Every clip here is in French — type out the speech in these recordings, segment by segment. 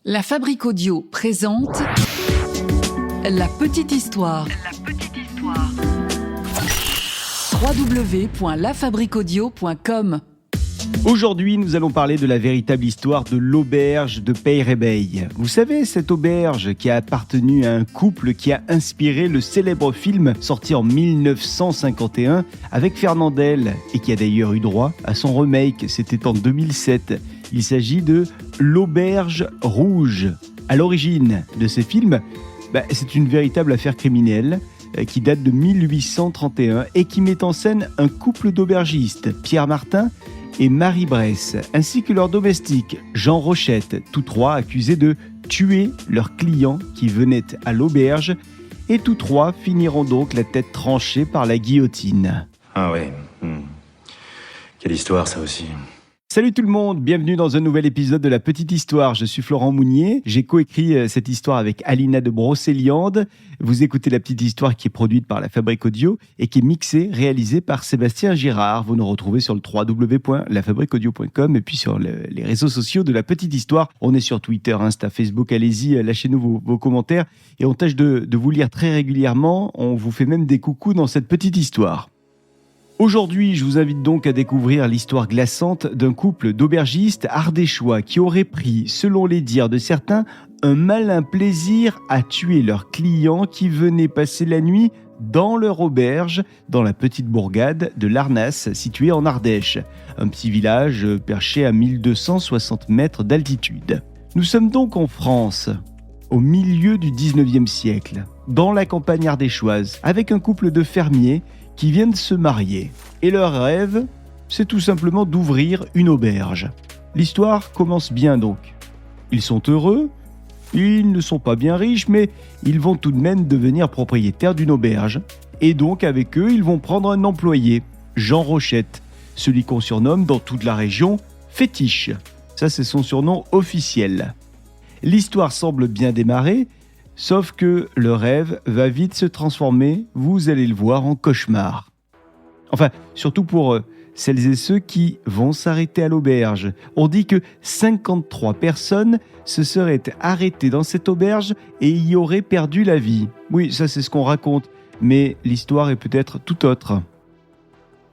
La Fabrique Audio présente La Petite Histoire. www.lafabriqueaudio.com. Aujourd'hui, nous allons parler de la véritable histoire de l'auberge de Peyrebeille. Vous savez, cette auberge qui a appartenu à un couple qui a inspiré le célèbre film sorti en 1951 avec Fernandel et qui a d'ailleurs eu droit à son remake, c'était en 2007. Il s'agit de L'Auberge Rouge. À l'origine de ces films, c'est une véritable affaire criminelle qui date de 1831 et qui met en scène un couple d'aubergistes, Pierre Martin et Marie Bresse, ainsi que leur domestique, Jean Rochette, tous trois accusés de tuer leurs clients qui venaient à l'auberge, et tous trois finiront donc la tête tranchée par la guillotine. Ah ouais, Quelle histoire ça aussi. Salut tout le monde, bienvenue dans un nouvel épisode de La Petite Histoire. Je suis Florent Mounier, j'ai coécrit cette histoire avec Alina de Brocéliande. Vous écoutez La Petite Histoire qui est produite par La Fabrique Audio et qui est mixée, réalisée par Sébastien Girard. Vous nous retrouvez sur le www.lafabriqueaudio.com et puis sur les réseaux sociaux de La Petite Histoire. On est sur Twitter, Insta, Facebook, allez-y, lâchez-nous vos commentaires et on tâche de vous lire très régulièrement. On vous fait même des coucous dans cette petite histoire. Aujourd'hui, je vous invite donc à découvrir l'histoire glaçante d'un couple d'aubergistes ardéchois qui auraient pris, selon les dires de certains, un malin plaisir à tuer leurs clients qui venaient passer la nuit dans leur auberge, dans la petite bourgade de Larnas, située en Ardèche, un petit village perché à 1260 mètres d'altitude. Nous sommes donc en France, au milieu du 19e siècle, dans la campagne ardéchoise, avec un couple de fermiers qui viennent se marier. Et leur rêve, c'est tout simplement d'ouvrir une auberge. L'histoire commence bien donc. Ils sont heureux, ils ne sont pas bien riches, mais ils vont tout de même devenir propriétaires d'une auberge. Et donc avec eux, ils vont prendre un employé, Jean Rochette, celui qu'on surnomme dans toute la région Fétiche. Ça, c'est son surnom officiel. L'histoire semble bien démarrer, sauf que le rêve va vite se transformer, vous allez le voir, en cauchemar. Enfin, surtout pour celles et ceux qui vont s'arrêter à l'auberge. On dit que 53 personnes se seraient arrêtées dans cette auberge et y auraient perdu la vie. Oui, ça c'est ce qu'on raconte, mais l'histoire est peut-être tout autre.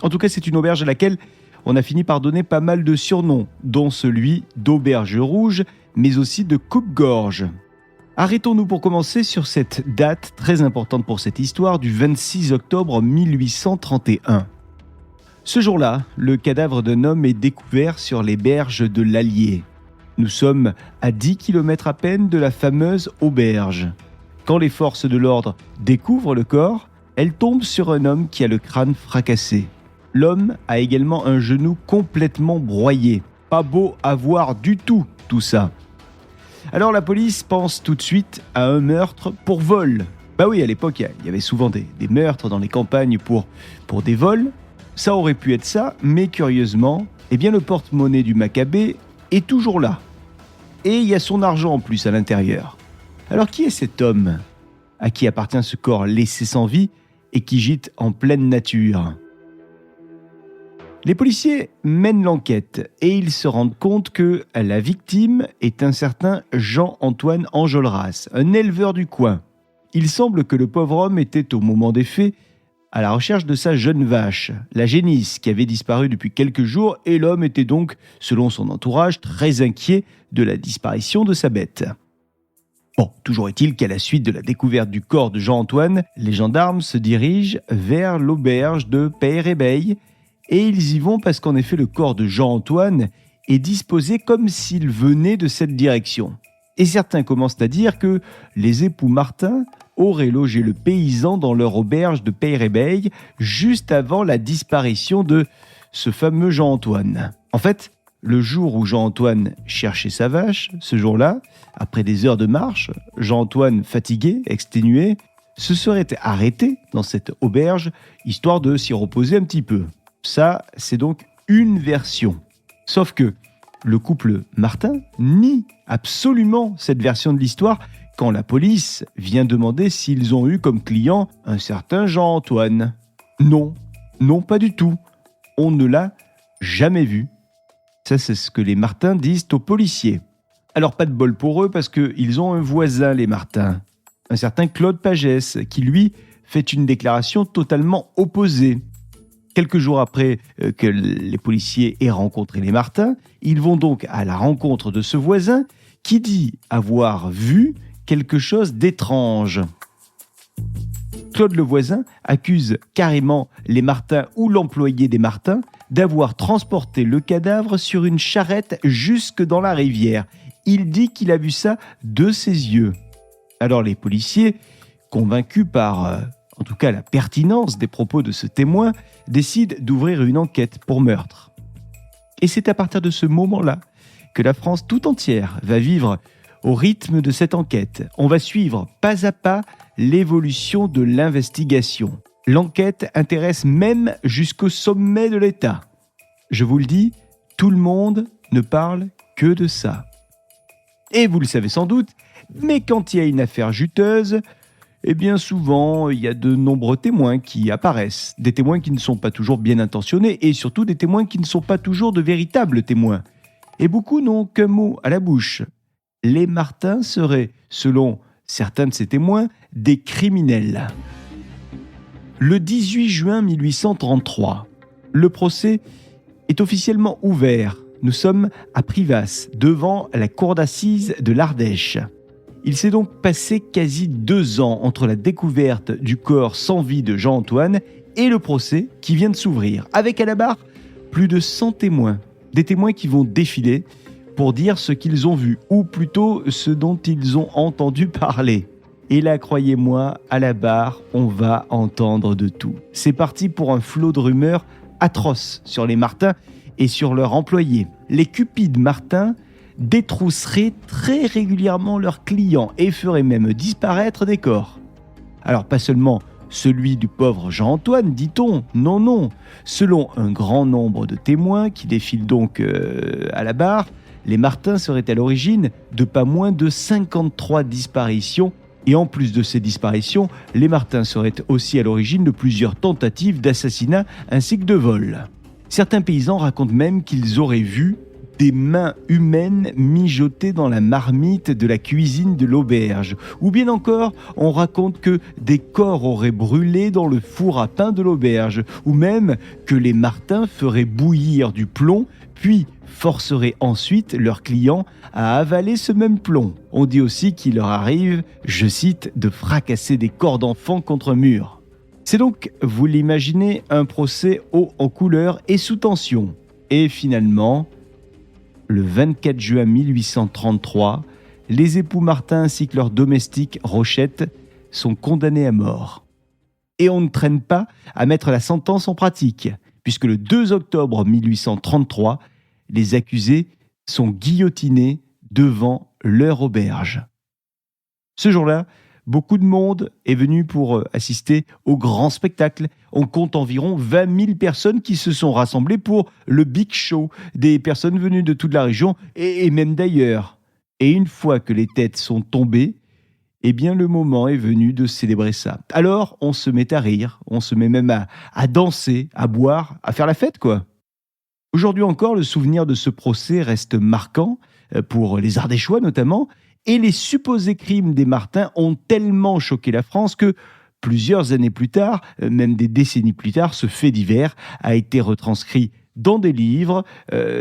En tout cas, c'est une auberge à laquelle on a fini par donner pas mal de surnoms, dont celui d'Auberge Rouge, mais aussi de Coupe-Gorge. Arrêtons-nous pour commencer sur cette date très importante pour cette histoire du 26 octobre 1831. Ce jour-là, le cadavre d'un homme est découvert sur les berges de l'Allier. Nous sommes à 10 km à peine de la fameuse auberge. Quand les forces de l'ordre découvrent le corps, elles tombent sur un homme qui a le crâne fracassé. L'homme a également un genou complètement broyé. Pas beau à voir du tout ça. Alors la police pense tout de suite à un meurtre pour vol. Oui, à l'époque, il y avait souvent des meurtres dans les campagnes pour des vols. Ça aurait pu être ça, mais curieusement, le porte-monnaie du Maccabée est toujours là. Et il y a son argent en plus à l'intérieur. Alors qui est cet homme à qui appartient ce corps laissé sans vie et qui gîte en pleine nature ? Les policiers mènent l'enquête et ils se rendent compte que la victime est un certain Jean-Antoine Enjolras, un éleveur du coin. Il semble que le pauvre homme était au moment des faits à la recherche de sa jeune vache, la génisse, qui avait disparu depuis quelques jours et l'homme était donc, selon son entourage, très inquiet de la disparition de sa bête. Toujours est-il qu'à la suite de la découverte du corps de Jean-Antoine, les gendarmes se dirigent vers l'auberge de Peyrebeille. Et ils y vont parce qu'en effet, le corps de Jean-Antoine est disposé comme s'il venait de cette direction. Et certains commencent à dire que les époux Martin auraient logé le paysan dans leur auberge de Peyrebeille juste avant la disparition de ce fameux Jean-Antoine. En fait, le jour où Jean-Antoine cherchait sa vache, ce jour-là, après des heures de marche, Jean-Antoine, fatigué, exténué, se serait arrêté dans cette auberge, histoire de s'y reposer un petit peu. Ça, c'est donc une version. Sauf que le couple Martin nie absolument cette version de l'histoire quand la police vient demander s'ils ont eu comme client un certain Jean-Antoine. Non, pas du tout. On ne l'a jamais vu. Ça, c'est ce que les Martins disent aux policiers. Alors pas de bol pour eux parce qu'ils ont un voisin, les Martin, un certain Claude Pagès, qui lui fait une déclaration totalement opposée. Quelques jours après que les policiers aient rencontré les Martin, ils vont donc à la rencontre de ce voisin qui dit avoir vu quelque chose d'étrange. Claude le voisin accuse carrément les Martin ou l'employé des Martin d'avoir transporté le cadavre sur une charrette jusque dans la rivière. Il dit qu'il a vu ça de ses yeux. Alors les policiers, convaincus par, en tout cas, la pertinence des propos de ce témoin, décident d'ouvrir une enquête pour meurtre. Et c'est à partir de ce moment-là que la France tout entière va vivre au rythme de cette enquête. On va suivre pas à pas l'évolution de l'investigation. L'enquête intéresse même jusqu'au sommet de l'État. Je vous le dis, tout le monde ne parle que de ça. Et vous le savez sans doute, mais quand il y a une affaire juteuse, eh bien souvent, il y a de nombreux témoins qui apparaissent. Des témoins qui ne sont pas toujours bien intentionnés et surtout des témoins qui ne sont pas toujours de véritables témoins. Et beaucoup n'ont qu'un mot à la bouche. Les Martin seraient, selon certains de ces témoins, des criminels. Le 18 juin 1833, le procès est officiellement ouvert. Nous sommes à Privas, devant la cour d'assises de l'Ardèche. Il s'est donc passé quasi 2 ans entre la découverte du corps sans vie de Jean-Antoine et le procès qui vient de s'ouvrir, avec à la barre plus de 100 témoins. Des témoins qui vont défiler pour dire ce qu'ils ont vu, ou plutôt ce dont ils ont entendu parler. Et là, croyez-moi, à la barre, on va entendre de tout. C'est parti pour un flot de rumeurs atroces sur les Martin et sur leurs employés. Les cupides Martin détrousseraient très régulièrement leurs clients et feraient même disparaître des corps. Alors pas seulement celui du pauvre Jean-Antoine, dit-on, non. Selon un grand nombre de témoins qui défilent donc à la barre, les Martin seraient à l'origine de pas moins de 53 disparitions. Et en plus de ces disparitions, les Martin seraient aussi à l'origine de plusieurs tentatives d'assassinat ainsi que de vol. Certains paysans racontent même qu'ils auraient vu des mains humaines mijotées dans la marmite de la cuisine de l'auberge. Ou bien encore, on raconte que des corps auraient brûlé dans le four à pain de l'auberge. Ou même que les Martin feraient bouillir du plomb, puis forceraient ensuite leurs clients à avaler ce même plomb. On dit aussi qu'il leur arrive, je cite, de fracasser des corps d'enfants contre un mur. C'est donc, vous l'imaginez, un procès haut en couleur et sous tension. Et finalement, le 24 juin 1833, les époux Martin ainsi que leur domestique Rochette sont condamnés à mort. Et on ne traîne pas à mettre la sentence en pratique, puisque le 2 octobre 1833, les accusés sont guillotinés devant leur auberge. Ce jour-là, beaucoup de monde est venu pour assister au grand spectacle. On compte environ 20 000 personnes qui se sont rassemblées pour le Big Show, des personnes venues de toute la région et même d'ailleurs. Et une fois que les têtes sont tombées, eh bien le moment est venu de célébrer ça. Alors on se met à rire, on se met même à danser, à boire, à faire la fête quoi. Aujourd'hui encore, le souvenir de ce procès reste marquant, pour les Ardéchois notamment, et les supposés crimes des Martin ont tellement choqué la France que plusieurs années plus tard, même des décennies plus tard, ce fait divers a été retranscrit dans des livres,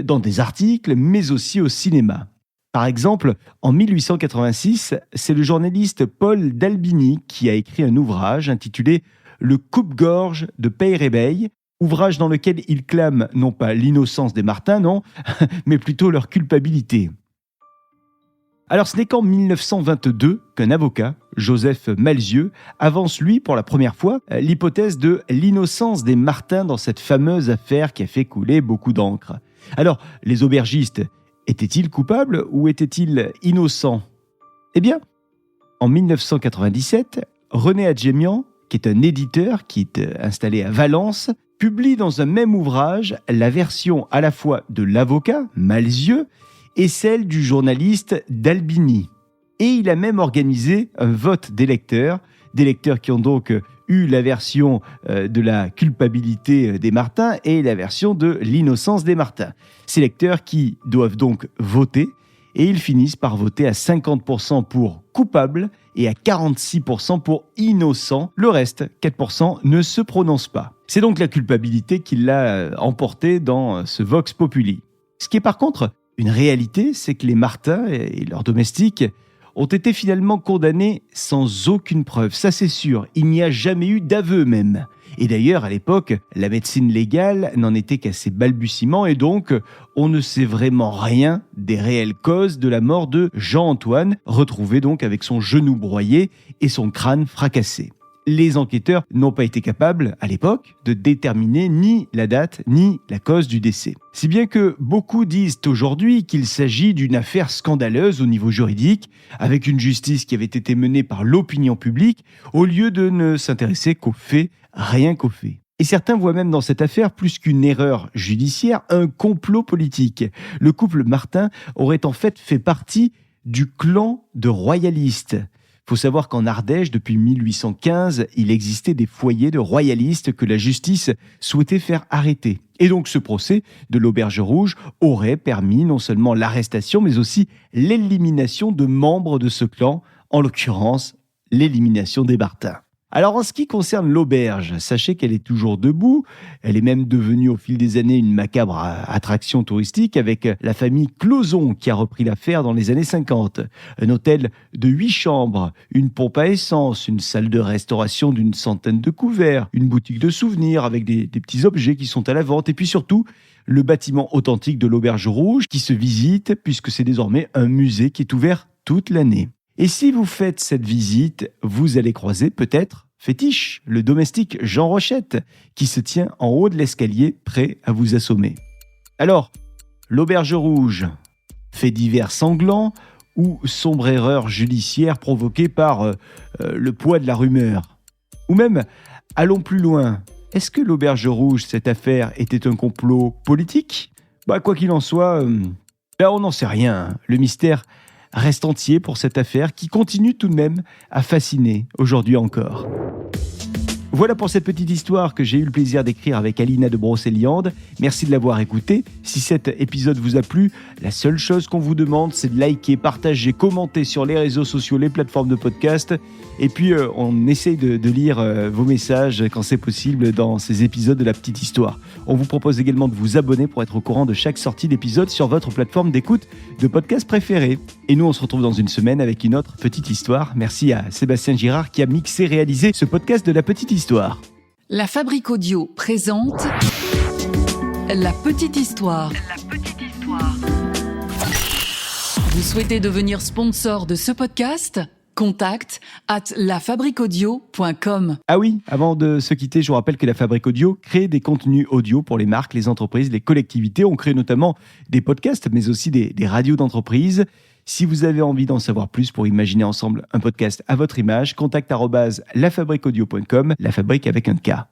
dans des articles, mais aussi au cinéma. Par exemple, en 1886, c'est le journaliste Paul d'Albini qui a écrit un ouvrage intitulé « Le coupe-gorge de Peyrebeil », ouvrage dans lequel il clame non pas l'innocence des Martin, non, mais plutôt leur culpabilité. Alors ce n'est qu'en 1922 qu'un avocat, Joseph Malzieu, avance lui pour la première fois l'hypothèse de l'innocence des Martin dans cette fameuse affaire qui a fait couler beaucoup d'encre. Alors les aubergistes étaient-ils coupables ou étaient-ils innocents ? Eh bien, en 1997, René Adjemian, qui est un éditeur qui est installé à Valence, publie dans un même ouvrage la version à la fois de l'avocat, Malzieu, et celle du journaliste d'Albini. Et il a même organisé un vote des lecteurs qui ont donc eu la version de la culpabilité des Martin et la version de l'innocence des Martin. Ces lecteurs qui doivent donc voter, et ils finissent par voter à 50% pour coupable et à 46% pour innocent. Le reste, 4%, ne se prononce pas. C'est donc la culpabilité qui l'a emporté dans ce Vox Populi. Ce qui est par contre une réalité, c'est que les Martin et leurs domestiques ont été finalement condamnés sans aucune preuve. Ça c'est sûr, il n'y a jamais eu d'aveu même. Et d'ailleurs, à l'époque, la médecine légale n'en était qu'à ses balbutiements et donc on ne sait vraiment rien des réelles causes de la mort de Jean-Antoine, retrouvé donc avec son genou broyé et son crâne fracassé. Les enquêteurs n'ont pas été capables, à l'époque, de déterminer ni la date ni la cause du décès. Si bien que beaucoup disent aujourd'hui qu'il s'agit d'une affaire scandaleuse au niveau juridique, avec une justice qui avait été menée par l'opinion publique, au lieu de ne s'intéresser qu'aux faits, rien qu'aux faits. Et certains voient même dans cette affaire, plus qu'une erreur judiciaire, un complot politique. Le couple Martin aurait en fait partie du clan de royalistes. Il faut savoir qu'en Ardèche, depuis 1815, il existait des foyers de royalistes que la justice souhaitait faire arrêter. Et donc ce procès de l'Auberge Rouge aurait permis non seulement l'arrestation, mais aussi l'élimination de membres de ce clan, en l'occurrence l'élimination des Martins. Alors en ce qui concerne l'auberge, sachez qu'elle est toujours debout. Elle est même devenue au fil des années une macabre attraction touristique avec la famille Clauzon qui a repris l'affaire dans les années 50. Un hôtel de 8 chambres, une pompe à essence, une salle de restauration d'une centaine de couverts, une boutique de souvenirs avec des petits objets qui sont à la vente et puis surtout le bâtiment authentique de l'Auberge Rouge qui se visite puisque c'est désormais un musée qui est ouvert toute l'année. Et si vous faites cette visite, vous allez croiser peut-être Fétiche, le domestique Jean Rochette, qui se tient en haut de l'escalier, prêt à vous assommer. Alors, l'Auberge Rouge, fait divers sanglant ou sombre erreur judiciaire provoquée par le poids de la rumeur? Ou même, allons plus loin, est-ce que l'Auberge Rouge, cette affaire, était un complot politique? Quoi qu'il en soit, là on n'en sait rien. Le mystère reste entier pour cette affaire qui continue tout de même à fasciner aujourd'hui encore. Voilà pour cette petite histoire que j'ai eu le plaisir d'écrire avec Alina de Brocéliande. Merci de l'avoir écoutée. Si cet épisode vous a plu, la seule chose qu'on vous demande, c'est de liker, partager, commenter sur les réseaux sociaux, les plateformes de podcast. Et puis, on essaye de lire vos messages quand c'est possible dans ces épisodes de La Petite Histoire. On vous propose également de vous abonner pour être au courant de chaque sortie d'épisode sur votre plateforme d'écoute de podcast préférée. Et nous, on se retrouve dans une semaine avec une autre petite histoire. Merci à Sébastien Girard qui a mixé et réalisé ce podcast de La Petite Histoire. La Fabrique Audio présente La Petite Histoire. La Petite Histoire. Vous souhaitez devenir sponsor de ce podcast ? Contact @lafabriqueaudio.com. Ah oui, avant de se quitter, je vous rappelle que La Fabrique Audio crée des contenus audio pour les marques, les entreprises, les collectivités. On crée notamment des podcasts, mais aussi des radios d'entreprise. Si vous avez envie d'en savoir plus pour imaginer ensemble un podcast à votre image, contact @lafabriqueaudio.com, la fabrique avec un K.